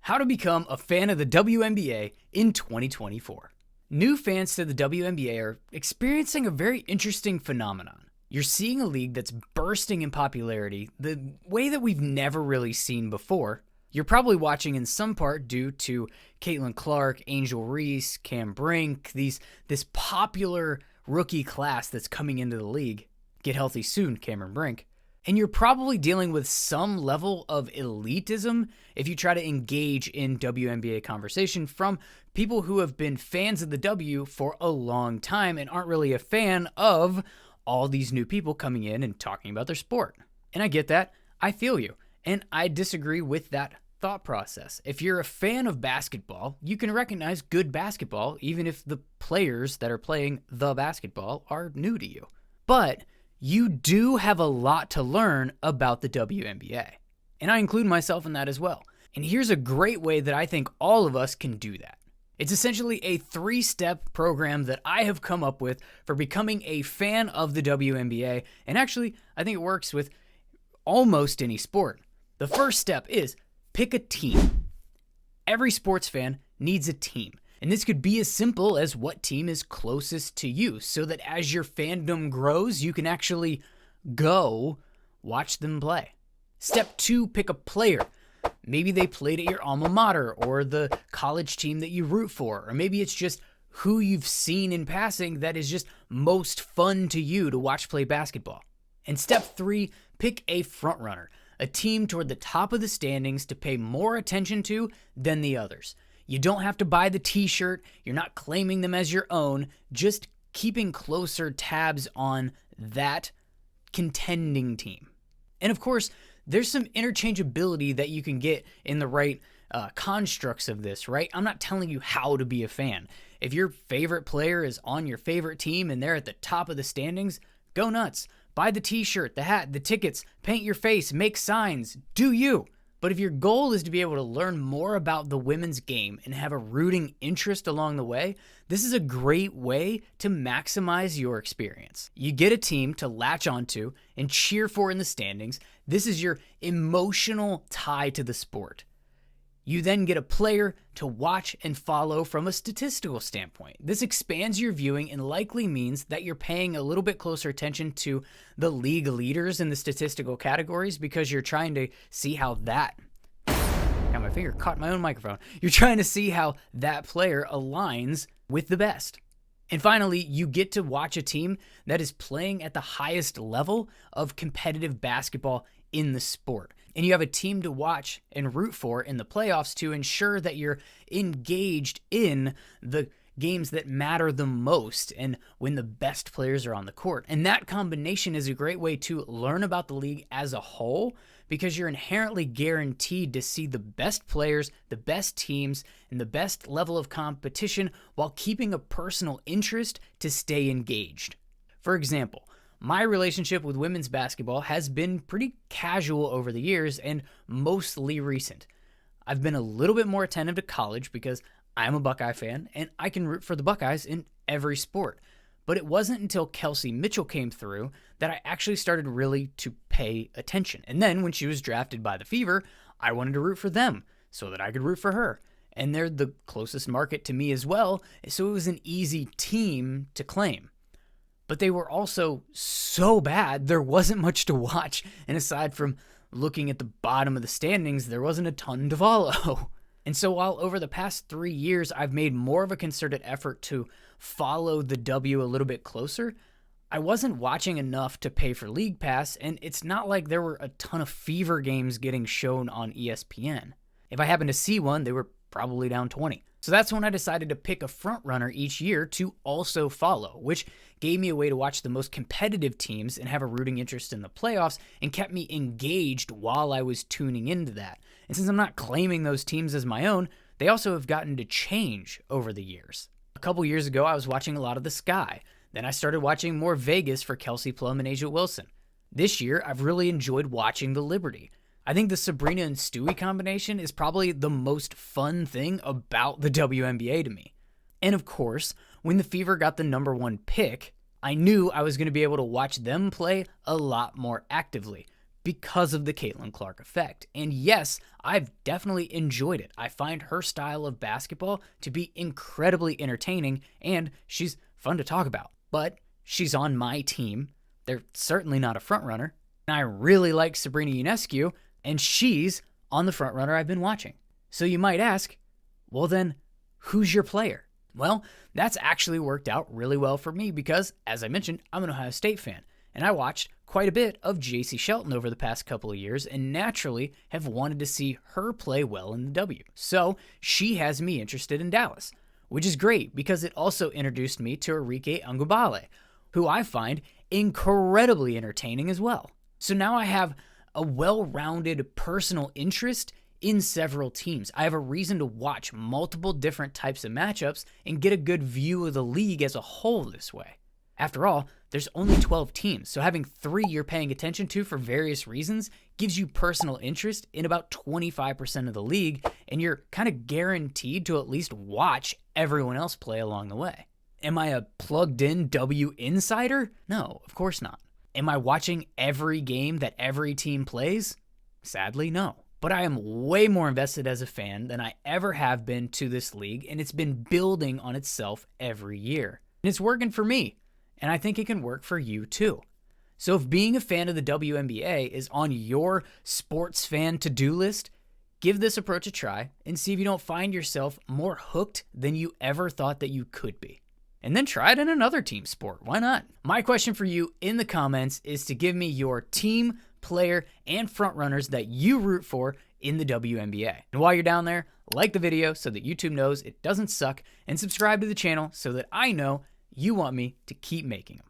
How to become a fan of the WNBA in 2024. New fans to the WNBA are experiencing a very interesting phenomenon. You're seeing a league that's bursting in popularity the way that we've never really seen before. You're probably watching in some part due to Caitlin Clark, Angel Reese, Cam Brink, this popular rookie class that's coming into the league. Get healthy soon, Cameron Brink. And you're probably dealing with some level of elitism if you try to engage in WNBA conversation from people who have been fans of the W for a long time and aren't really a fan of all these new people coming in and talking about their sport. And I get that. I feel you. And I disagree with that thought process. If you're a fan of basketball, you can recognize good basketball even if the players that are playing the basketball are new to you. But you do have a lot to learn about the WNBA. And I include myself in that as well. And here's a great way that I think all of us can do that. It's essentially a 3-step program that I have come up with for becoming a fan of the WNBA. And actually, I think it works with almost any sport. The first step is pick a team. Every sports fan needs a team. And this could be as simple as what team is closest to you, so that as your fandom grows, you can actually go watch them play. Step 2, pick a player. Maybe they played at your alma mater or the college team that you root for, or maybe it's just who you've seen in passing that is just most fun to you to watch play basketball. And step 3, pick a frontrunner, a team toward the top of the standings to pay more attention to than the others. You don't have to buy the t-shirt. You're not claiming them as your own. Just keeping closer tabs on that contending team. And of course, there's some interchangeability that you can get in the right constructs of this, right? I'm not telling you how to be a fan. If your favorite player is on your favorite team and they're at the top of the standings, go nuts. Buy the t-shirt, the hat, the tickets, paint your face, make signs. Do you? But if your goal is to be able to learn more about the women's game and have a rooting interest along the way, this is a great way to maximize your experience. You get a team to latch onto and cheer for in the standings. This is your emotional tie to the sport. You then get a player to watch and follow from a statistical standpoint. This expands your viewing and likely means that you're paying a little bit closer attention to the league leaders in the statistical categories because you're trying to see how that... Got my finger caught in my own microphone. You're trying to see how that player aligns with the best. And finally, you get to watch a team that is playing at the highest level of competitive basketball in the sport. And you have a team to watch and root for in the playoffs to ensure that you're engaged in the games that matter the most and when the best players are on the court. And that combination is a great way to learn about the league as a whole because you're inherently guaranteed to see the best players, the best teams, and the best level of competition while keeping a personal interest to stay engaged. For example, my relationship with women's basketball has been pretty casual over the years and mostly recent. I've been a little bit more attentive to college because I'm a Buckeye fan and I can root for the Buckeyes in every sport. But it wasn't until Kelsey Mitchell came through that I actually started really to pay attention. And then when she was drafted by the Fever, I wanted to root for them so that I could root for her. And they're the closest market to me as well, so it was an easy team to claim. But they were also so bad, there wasn't much to watch. And aside from looking at the bottom of the standings, there wasn't a ton to follow. And so while over the past 3 years, I've made more of a concerted effort to follow the W a little bit closer, I wasn't watching enough to pay for League Pass, and it's not like there were a ton of Fever games getting shown on ESPN. If I happened to see one, they were probably down 20. So that's when I decided to pick a front runner each year to also follow, which gave me a way to watch the most competitive teams and have a rooting interest in the playoffs and kept me engaged while I was tuning into that. And since I'm not claiming those teams as my own, they also have gotten to change over the years. A couple years ago, I was watching a lot of the Sky. Then I started watching more Vegas for Kelsey Plum and A'ja Wilson. This year, I've really enjoyed watching the Liberty. I think the Sabrina and Stewie combination is probably the most fun thing about the WNBA to me. And of course, when the Fever got the number 1 pick, I knew I was going to be able to watch them play a lot more actively because of the Caitlin Clark effect. And yes, I've definitely enjoyed it. I find her style of basketball to be incredibly entertaining, and she's fun to talk about. But she's on my team. They're certainly not a front runner. And I really like Sabrina Ionescu, and she's on the front runner I've been watching. So you might ask, well then, who's your player? Well, that's actually worked out really well for me because, as I mentioned, I'm an Ohio State fan, and I watched quite a bit of J.C. Shelton over the past couple of years and naturally have wanted to see her play well in the W. So she has me interested in Dallas, which is great because it also introduced me to Arike Ngubale, who I find incredibly entertaining as well. So now I have a well-rounded personal interest in several teams. I have a reason to watch multiple different types of matchups and get a good view of the league as a whole this way. After all, there's only 12 teams, so having 3 you're paying attention to for various reasons gives you personal interest in about 25% of the league, and you're kind of guaranteed to at least watch everyone else play along the way. Am I a plugged-in W insider? No, of course not. Am I watching every game that every team plays? Sadly, no. But I am way more invested as a fan than I ever have been to this league, and it's been building on itself every year. And it's working for me, and I think it can work for you too. So if being a fan of the WNBA is on your sports fan to-do list, give this approach a try and see if you don't find yourself more hooked than you ever thought that you could be. And then try it in another team sport. Why not? My question for you in the comments is to give me your team, player, and front runners that you root for in the WNBA. And while you're down there, like the video so that YouTube knows it doesn't suck, and subscribe to the channel so that I know you want me to keep making them.